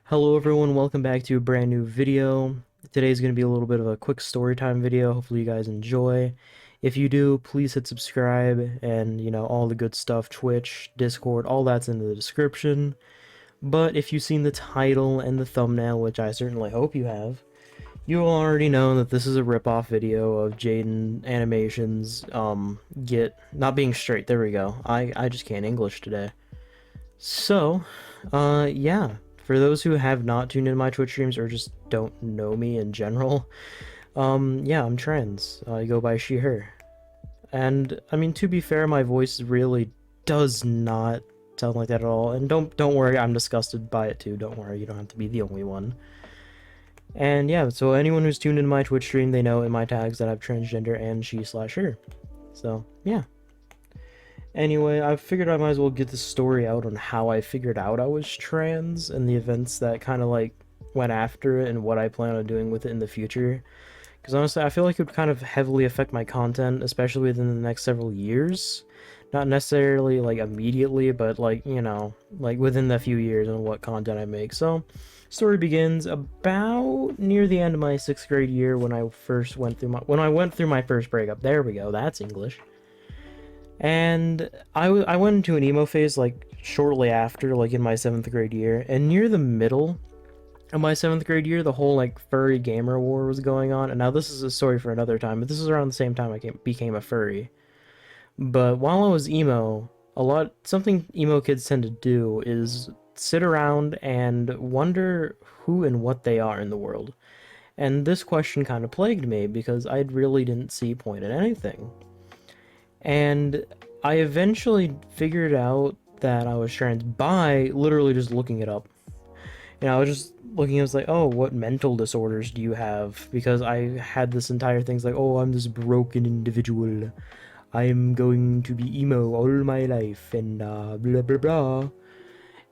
Hello everyone, welcome back to a brand new video. Today's going to be a little bit of a quick story time video. Hopefully you guys enjoy. If you do, please hit subscribe and, all the good stuff, Twitch, Discord, all that's in the description. But if you've seen the title and the thumbnail, which I certainly hope you have, you will already know that this is a rip-off video of Jaden Animations, not being straight, there we go. I just can't English today. So, yeah. For those who have not tuned in my Twitch streams or just don't know me in general, yeah, I'm trans. I go by she, her. And, I mean, to be fair, my voice really does not sound like that at all. And don't worry, I'm disgusted by it too. Don't worry, you don't have to be the only one. And yeah, so anyone who's tuned in my Twitch stream, they know in my tags that I'm transgender and she/her. So, yeah. Anyway, I figured I might as well get the story out on how I figured out I was trans and the events that kind of like went after it and what I plan on doing with it in the future. Because honestly, I feel like it would kind of heavily affect my content, especially within the next several years. Not necessarily like immediately, but like, like within the few years and what content I make. So, story begins about near the end of my 6th grade year when I went through my first breakup. There we go, that's English. And I went into an emo phase like shortly after, like in my 7th grade year, and near the middle of my 7th grade year, the whole like furry gamer war was going on. And now this is a story for another time, but this is around the same time I became a furry. But while I was emo, something emo kids tend to do is sit around and wonder who and what they are in the world. And this question kind of plagued me because I really didn't see point in anything. And I eventually figured out that I was trans by literally just looking it up. I was just looking, I was like, oh, what mental disorders do you have? Because I had this entire thing's like, oh, I'm this broken individual. I'm going to be emo all my life, and blah, blah, blah.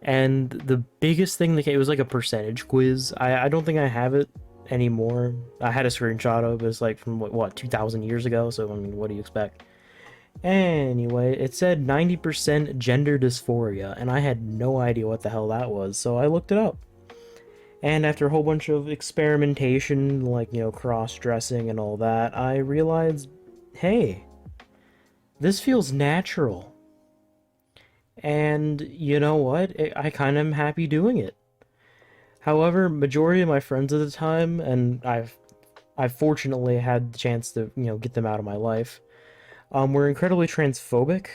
And the biggest thing that came, it was like a percentage quiz. I don't think I have it anymore. I had a screenshot of it. It's like from, what 2,000 years ago, so I mean, what do you expect? Anyway, it said 90% gender dysphoria, and I had no idea what the hell that was, so I looked it up. And after a whole bunch of experimentation, like, cross-dressing and all that, I realized, hey, this feels natural. And you know what? I kind of am happy doing it. However, majority of my friends at the time, and I've fortunately had the chance to, get them out of my life, were incredibly transphobic.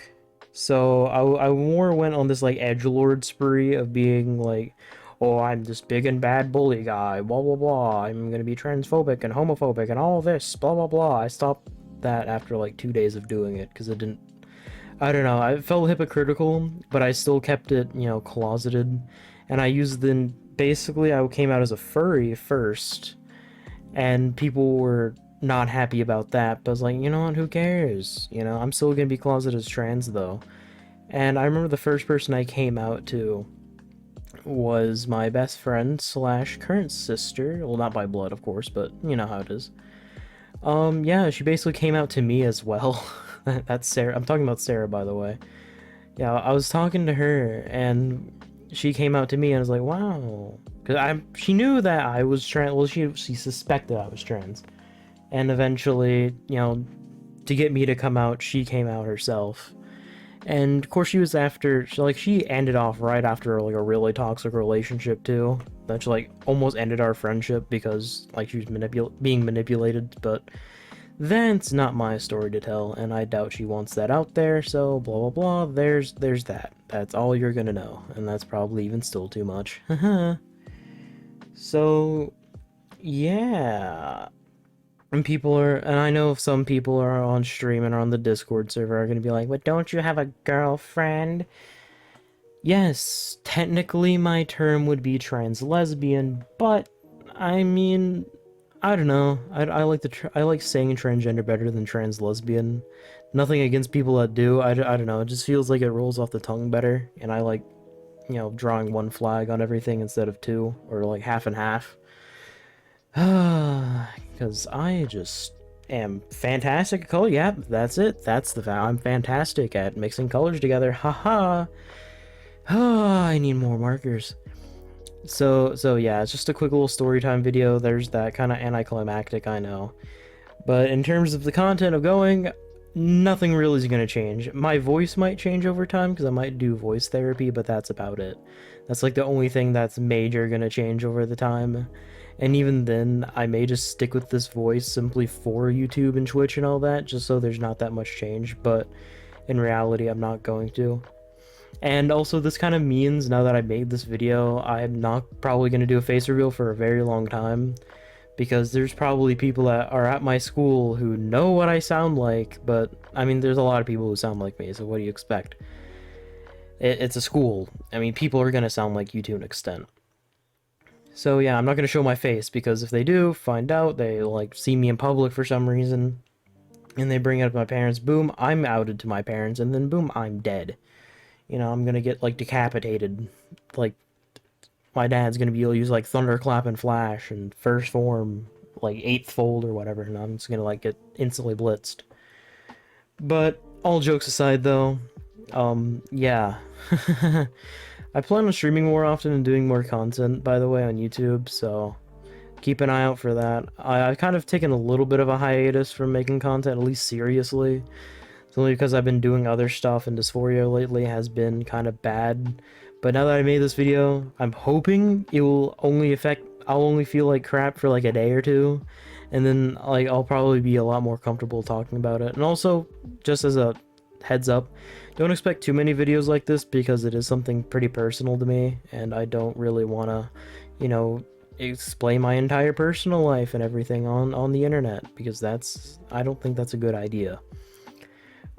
So I more went on this like edgelord spree of being like, oh, I'm this big and bad bully guy, blah blah blah, I'm gonna be transphobic and homophobic and all this, blah blah blah. I stopped that after like 2 days of doing it because it didn't, I don't know, I felt hypocritical, but I still kept it, closeted. And I used basically I came out as a furry first, and people were not happy about that, but I was like, you know what, who cares? I'm still gonna be closeted as trans though. And I remember the first person I came out to was my best friend / current sister. Well, not by blood, of course, but you know how it is. Yeah, she basically came out to me as well. That's Sarah. I'm talking about Sarah, by the way. Yeah, I was talking to her, and she came out to me, and I was like, wow. Because she knew that I was trans. Well, she suspected I was trans. And eventually, to get me to come out, she came out herself. And of course, she ended off right after like a really toxic relationship too. That like almost ended our friendship because like she was being manipulated. But that's not my story to tell, and I doubt she wants that out there. So blah blah blah. There's that. That's all you're gonna know, and that's probably even still too much. So yeah. And I know some people are on stream and are on the Discord server are gonna be like, but don't you have a girlfriend? Yes, technically my term would be trans lesbian, but I mean, I don't know. I like saying transgender better than trans lesbian. Nothing against people that do. I don't know. It just feels like it rolls off the tongue better, and I like, drawing one flag on everything instead of two, or like half and half. Because I just am fantastic at color. Yep, that's it. That's the fact. I'm fantastic at mixing colors together. Haha. I need more markers. So yeah, it's just a quick little story time video. There's that, kind of anticlimactic, I know. But in terms of the content of going, nothing really is going to change. My voice might change over time because I might do voice therapy, but that's about it. That's like the only thing that's major going to change over the time. And even then, I may just stick with this voice simply for YouTube and Twitch and all that, just so there's not that much change, but in reality, I'm not going to. And also, this kind of means, now that I made this video, I'm not probably going to do a face reveal for a very long time, because there's probably people that are at my school who know what I sound like, but, I mean, there's a lot of people who sound like me, so what do you expect? It's a school. I mean, people are going to sound like you to an extent. So yeah, I'm not going to show my face, because if they do find out, they, like, see me in public for some reason, and they bring it up to my parents, boom, I'm outed to my parents, and then boom, I'm dead. You know, I'm gonna get, like, decapitated. Like, my dad's gonna be able to use, like, Thunderclap and Flash and First Form, like, 8th Fold or whatever, and I'm just gonna, like, get instantly blitzed. But, all jokes aside, though, yeah. I plan on streaming more often and doing more content, by the way, on YouTube, so keep an eye out for that. I've kind of taken a little bit of a hiatus from making content, at least seriously. It's only because I've been doing other stuff, and Dysphoria lately has been kind of bad. But now that I made this video, I'm hoping it will only I'll only feel like crap for like a day or two, and then like I'll probably be a lot more comfortable talking about it. And also, just as a heads up, don't expect too many videos like this, because it is something pretty personal to me, and I don't really want to, you know, explain my entire personal life and everything on the internet, because I don't think that's a good idea.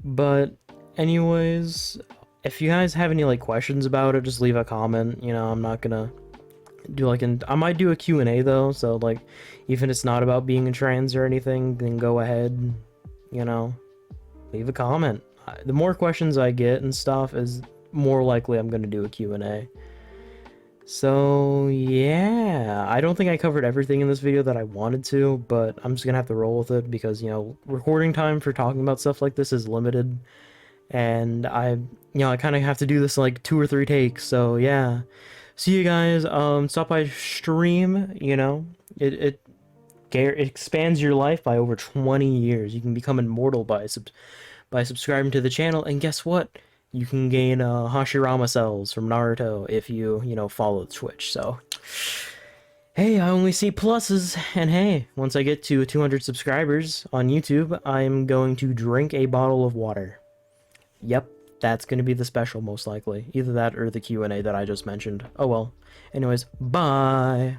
But anyways, if you guys have any like questions about it, just leave a comment. You know, I'm not gonna do like I might do a Q&A though, so like even if it's not about being a trans or anything, then go ahead, you know, leave a comment. The more questions I get and stuff, is more likely I'm gonna do a Q&A. So yeah, I don't think I covered everything in this video that I wanted to, but I'm just gonna have to roll with it, because, you know, recording time for talking about stuff like this is limited, and I kind of have to do this like 2 or 3 takes. So yeah, see you guys. Stop by stream. You know, it expands your life by over 20 years. You can become immortal by subscribing to the channel, and guess what? You can gain Hashirama cells from Naruto if you know, follow Twitch. So, hey, I only see pluses, and hey, once I get to 200 subscribers on YouTube, I'm going to drink a bottle of water. Yep, that's going to be the special, most likely. Either that or the Q&A that I just mentioned. Oh well. Anyways, bye!